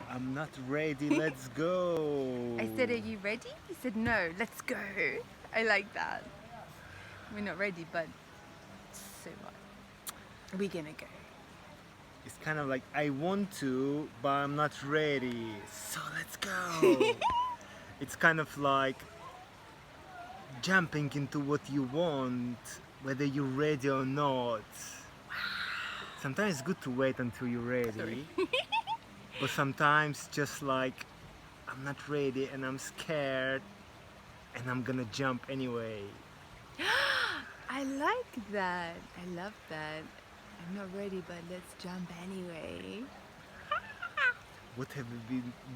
I'm not ready, let's go. I said, are you ready? He said, no, let's go. I like that. We're not ready, but so what? We're gonna go. It's kind of like I want to, but I'm not ready. So let's go. It's kind of like jumping into what you want, whether you're ready or not. Sometimes it's good to wait until you're Sorry. ready, but sometimes just like I'm not ready and I'm scared and I'm gonna jump anyway. I like that. I love that. I'm not ready, but let's jump anyway. What have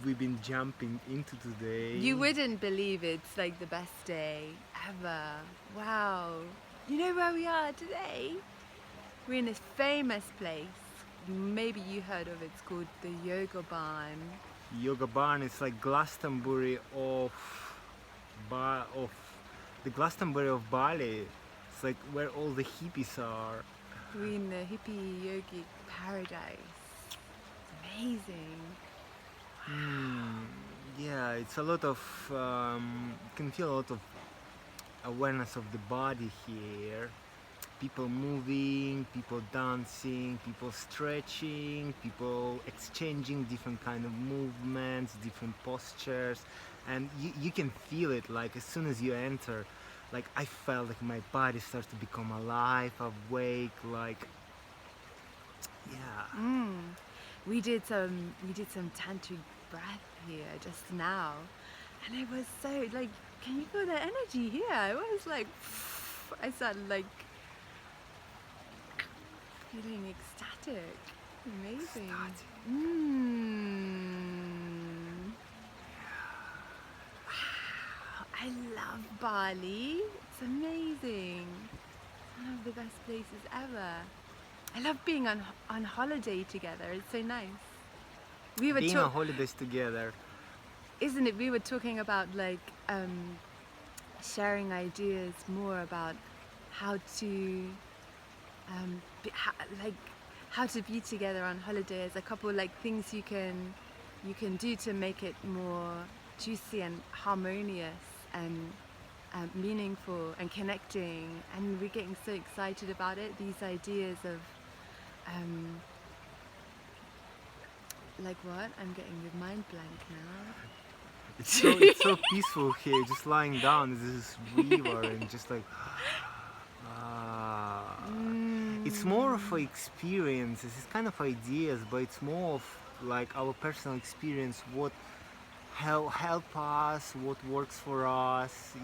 we been jumping into today? You wouldn't believe it's like the best day ever. Wow. You know where we are today? We're in this famous place. Maybe you heard of it. It's called the Yoga Barn. Yoga Barn is like Glastonbury of the Glastonbury of Bali. It's like where all the hippies are. We're in the hippie yogic paradise. It's amazing. Yeah, it's a lot of you can feel a lot of awareness of the body here. People moving, people dancing, people stretching, people exchanging different kind of movements, different postures, and you can feel it like as soon as you enter. Like I felt like my body starts to become alive, awake, like yeah. We did some tantric breath here just now, and it was so like, can you feel the energy here? It was like, I started like feeling ecstatic. Amazing. Ecstatic. Wow, I love Bali. It's amazing. It's one of the best places ever. I love being on holiday together. It's so nice. We were Being on holidays together. isn't it? We were talking about like sharing ideas more about how to like how to be together on holiday as a couple, like things you can do to make it more juicy and harmonious and meaningful and connecting, and we're getting so excited about it, these ideas of like what? I'm getting the mind blank now. It's so peaceful here, just lying down. There's this river and just like ah. It's more of experiences. It's kind of ideas, but it's more of like our personal experience. What help us? What works for us?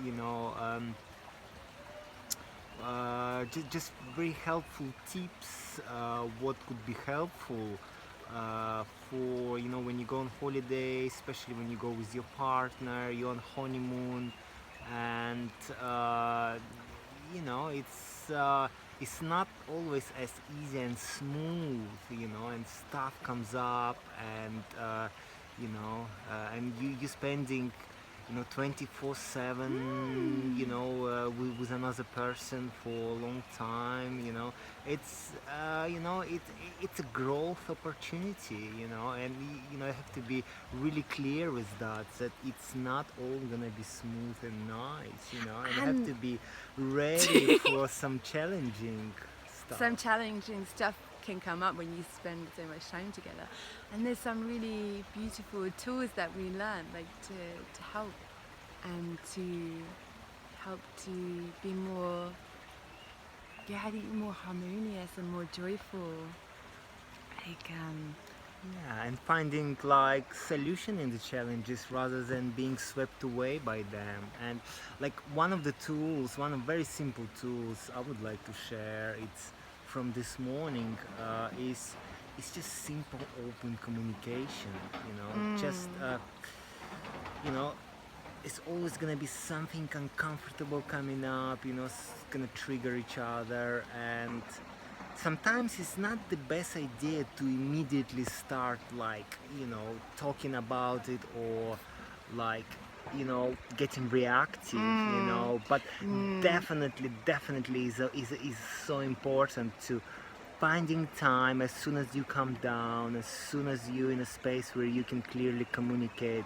Just very helpful tips. What could be helpful for when you go on holiday, especially when you go with your partner, you're on honeymoon, and it's not always as easy and smooth, and stuff comes up, and and you spending 24/7 with another person for a long time. It's it's a growth opportunity, and you have to be really clear with that it's not all gonna be smooth and nice, and you have to be ready for some challenging stuff. Some challenging stuff can come up when you spend so much time together, and there's some really beautiful tools that we learn, like to help and to be more more harmonious and more joyful, like Yeah, and finding like solution in the challenges rather than being swept away by them. And like one of the tools, one of very simple tools I would like to share, it's from this morning, is it's just simple open communication. Just you know it's always gonna be something uncomfortable coming up. It's gonna trigger each other, and sometimes it's not the best idea to immediately start like talking about it, or like getting reactive, but definitely is so important to finding time as soon as you come down, as soon as you're in a space where you can clearly communicate,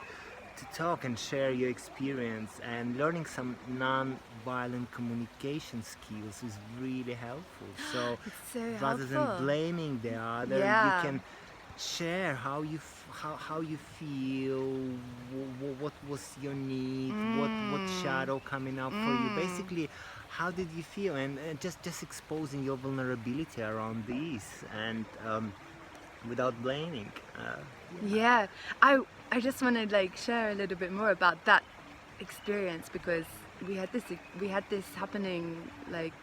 to talk and share your experience, and learning some non-violent communication skills is really helpful. So It's so rather than helpful. blaming the other, you Yeah. can share how how you feel, what was your need, what shadow coming up for you. Basically, how did you feel, and just exposing your vulnerability around this, and without blaming. Yeah, I just want to like share a little bit more about that experience, because we had this happening like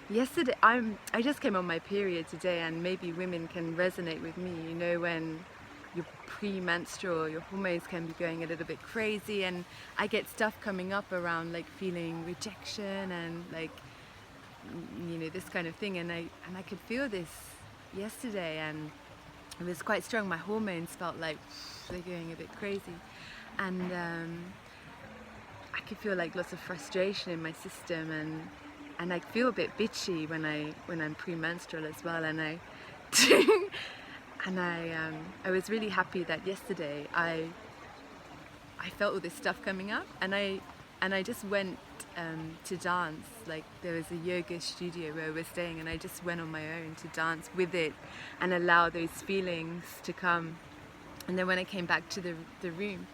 yesterday. I just came on my period today, and maybe women can resonate with me. You know, when you're premenstrual, your hormones can be going a little bit crazy, and I get stuff coming up around like feeling rejection and like you know, this kind of thing, and I could feel this yesterday, and it was quite strong. My hormones felt like they're going a bit crazy, and I could feel like lots of frustration in my system, and I feel a bit bitchy when I'm premenstrual as well, and I was really happy that yesterday I felt all this stuff coming up, and I just went to dance. Like, there was a yoga studio where we were staying, and I just went on my own to dance with it and allow those feelings to come. And then when I came back to the room,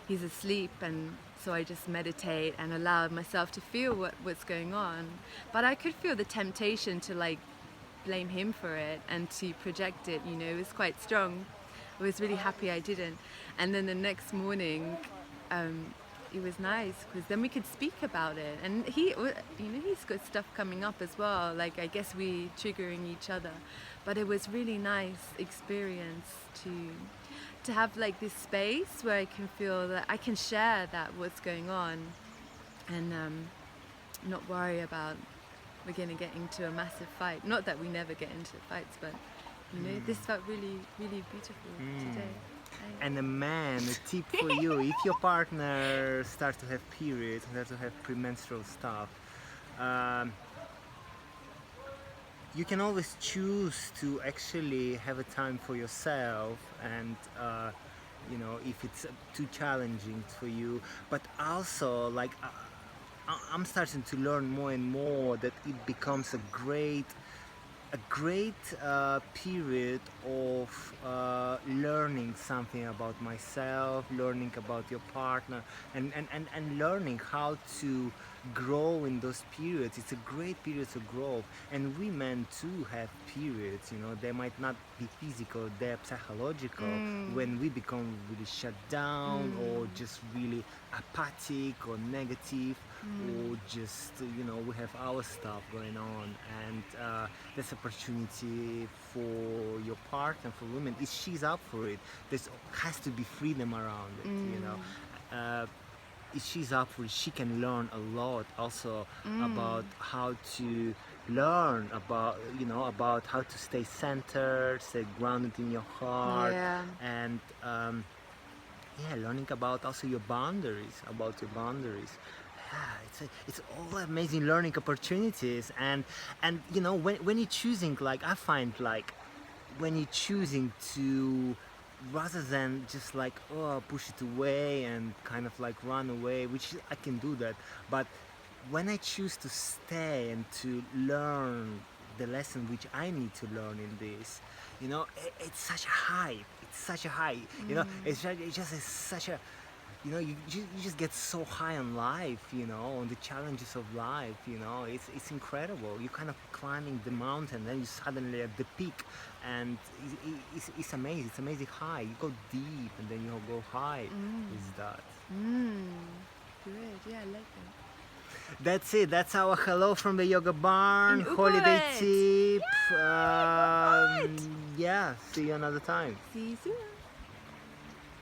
he's asleep, and so I just meditate and allowed myself to feel what's going on. But I could feel the temptation to like blame him for it and to project it, you know. It was quite strong. I was really happy I didn't. And then the next morning, it was nice, because then we could speak about it, and you know, he's got stuff coming up as well, like I guess we triggering each other. But it was really nice experience to have like this space where I can feel that I can share that what's going on, and not worry about we're going to get into a massive fight. Not that we never get into fights, but you know, this felt really, really beautiful today. And a man, a tip for you: if your partner starts to have periods, starts to have premenstrual stuff, you can always choose to actually have a time for yourself, and you know, if it's too challenging for you. But also, like, I'm starting to learn more and more that it becomes a great period of learning something about myself, learning about your partner, and learning how to grow in those periods. It's a great period to grow. And women too have periods, you know. They might not be physical, they're psychological, when we become really shut down, or just really apathic or negative, or just, you know, we have our stuff going on. And there's opportunity for your partner, for women, if she's up for it. There has to be freedom around it, you know. If she's up for it, she can learn a lot also about how to learn about, you know, about how to stay centered, stay grounded in your heart. Yeah. And yeah, learning about also your boundaries, yeah, it's all amazing learning opportunities. And you know, when you're choosing, like, I find, like, when you're choosing to, rather than just like, oh, push it away and kind of like run away, which I can do that, but when I choose to stay and to learn the lesson which I need to learn in this, you know, it's such a high. It's such a high. You know, it's just is such a, you know, you just get so high on life, you know, on the challenges of life, you know. It's incredible. You're kind of climbing the mountain, then you suddenly at the peak, and it's amazing. It's amazing high. You go deep, and then you go high. Is that? Good. Yeah, I like that. That's it. That's our hello from the yoga barn. In Holiday Ubud. tip. Yeah, Yeah. See you another time. See you soon.